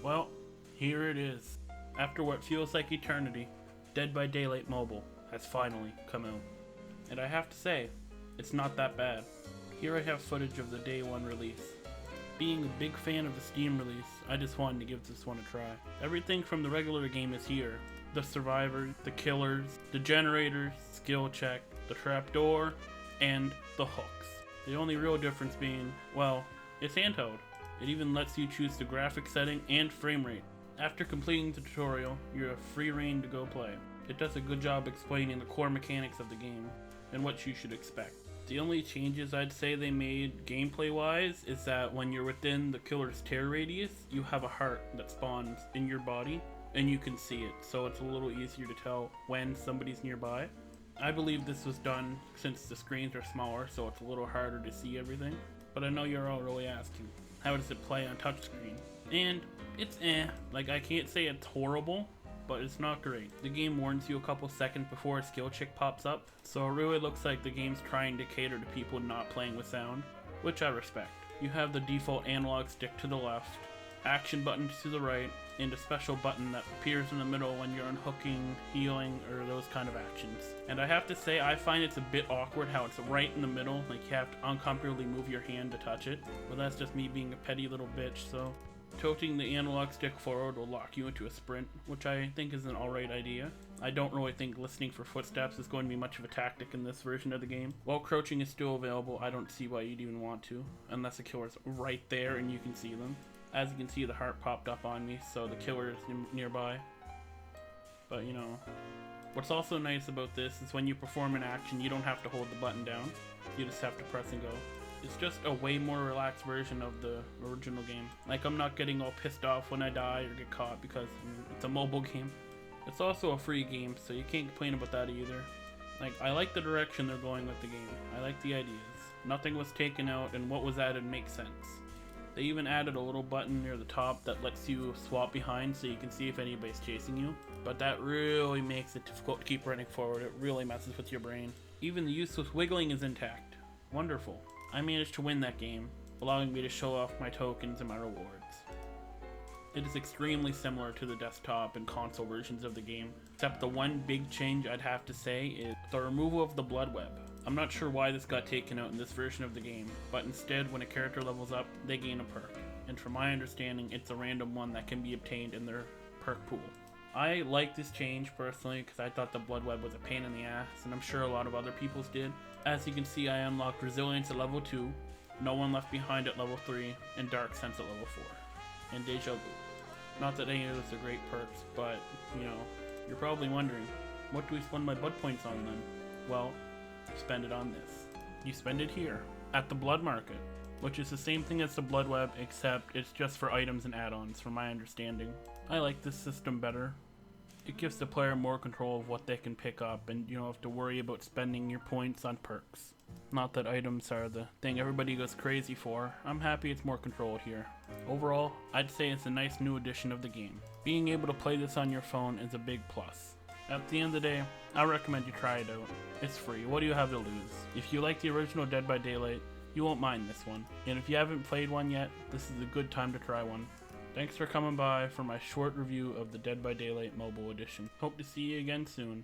Well, here it is. After what feels like eternity, Dead by Daylight Mobile has finally come out. And I have to say, it's not that bad. Here I have footage of the day one release. Being a big fan of the Steam release, I just wanted to give this one a try. Everything from the regular game is here. The survivors, the killers, the generators, skill check, the trapdoor, and the hooks. The only real difference being, well, it's handheld. It even lets you choose the graphic setting and frame rate. After completing the tutorial, you have free reign to go play. It does a good job explaining the core mechanics of the game and what you should expect. The only changes I'd say they made gameplay wise is that when you're within the killer's tear radius, you have a heart that spawns in your body and you can see it, so it's a little easier to tell when somebody's nearby. I believe this was done since the screens are smaller, so it's a little harder to see everything. But I know you're all really asking, how does it play on touchscreen? And it's like I can't say it's horrible, but it's not great. The game warns you a couple seconds before a skill check pops up, so it really looks like the game's trying to cater to people not playing with sound, which I respect. You have the default analog stick to the left, action buttons to the right, and a special button that appears in the middle when you're unhooking, healing, or those kind of actions. And I have to say, I find it's a bit awkward how it's right in the middle, like you have to uncomfortably move your hand to touch it. But that's just me being a petty little bitch, so tilting the analog stick forward will lock you into a sprint, which I think is an alright idea. I don't really think listening for footsteps is going to be much of a tactic in this version of the game. While crouching is still available, I don't see why you'd even want to, unless the killer's right there and you can see them. As you can see, the heart popped up on me, so the killer is nearby. But you know, what's also nice about this is when you perform an action, you don't have to hold the button down. You just have to press and go. It's just a way more relaxed version of the original game. Like, I'm not getting all pissed off when I die or get caught because it's a mobile game. It's also a free game, so you can't complain about that either. Like, I like the direction they're going with the game. I like the ideas. Nothing was taken out, and what was added makes sense. They even added a little button near the top that lets you swap behind so you can see if anybody's chasing you. But that really makes it difficult to keep running forward. It really messes with your brain. Even the use with wiggling is intact. Wonderful. I managed to win that game, allowing me to show off my tokens and my rewards. It is extremely similar to the desktop and console versions of the game, except the one big change I'd have to say is the removal of the blood web. I'm not sure why this got taken out in this version of the game, but instead when a character levels up, they gain a perk. And from my understanding, it's a random one that can be obtained in their perk pool. I like this change personally because I thought the blood web was a pain in the ass, and I'm sure a lot of other people's did. As you can see, I unlocked Resilience at level 2, No One Left Behind at level 3, and Dark Sense at level 4, and Deja Vu. Not that any of those are great perks, but, you know, you're probably wondering, what do we spend my blood points on then? Well, spend it on this. You spend it here, at the Blood Market, which is the same thing as the Blood Web, except it's just for items and add-ons, from my understanding. I like this system better. It gives the player more control of what they can pick up, and you don't have to worry about spending your points on perks. Not that items are the thing everybody goes crazy for. I'm happy it's more controlled here. Overall, I'd say it's a nice new addition of the game. Being able to play this on your phone is a big plus. At the end of the day, I recommend you try it out. It's free, what do you have to lose? If you like the original Dead by Daylight, you won't mind this one. And if you haven't played one yet, this is a good time to try one. Thanks for coming by for my short review of the Dead by Daylight Mobile Edition. Hope to see you again soon.